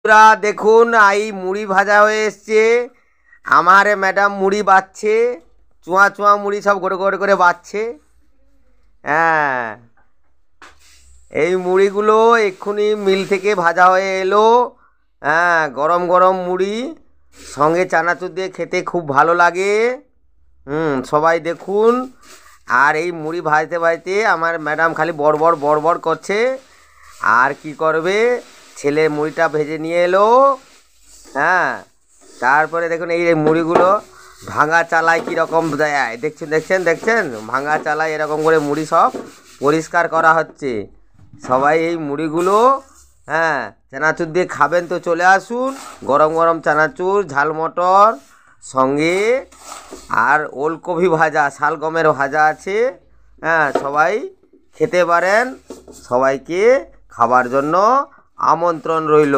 বন্ধুরা দেখুন এই মুড়ি ভাজা হয়ে এসছে। আমার ম্যাডাম মুড়ি বাচ্ছে, চুয়া চুয়া মুড়ি সব গোটে গোটে করে বাচ্ছে। হ্যাঁ, এই মুড়িগুলো এক্ষুনি মিল থেকে ভাজা হয়ে এলো। হ্যাঁ, গরম গরম মুড়ি সঙ্গে চানাচুর দিয়ে খেতে খুব ভালো লাগে। সবাই দেখুন। আর এই মুড়ি ভাজতে ভাজতে আমার ম্যাডাম খালি বড় বড় করছে। আর কি করবে, ছেলে মুড়িটা ভেজে নিয়ে এলো। হ্যাঁ, তারপরে দেখুন এই মুড়িগুলো ভাঙা চালায় কীরকম দেয়, দেখছেন ভাঙা চালায় এরকম করে মুড়ি সব পরিষ্কার করা হচ্ছে। সবাই এই মুড়িগুলো চানাচুর দিয়ে খাবেন তো চলে আসুন। গরম গরম চানাচুর, ঝাল মটর সঙ্গে আর ওলকপি ভাজা, শালগমের ভাজা আছে। সবাই খেতে পারেন। সবাইকে খাবার জন্য আমন্ত্রণ রইল।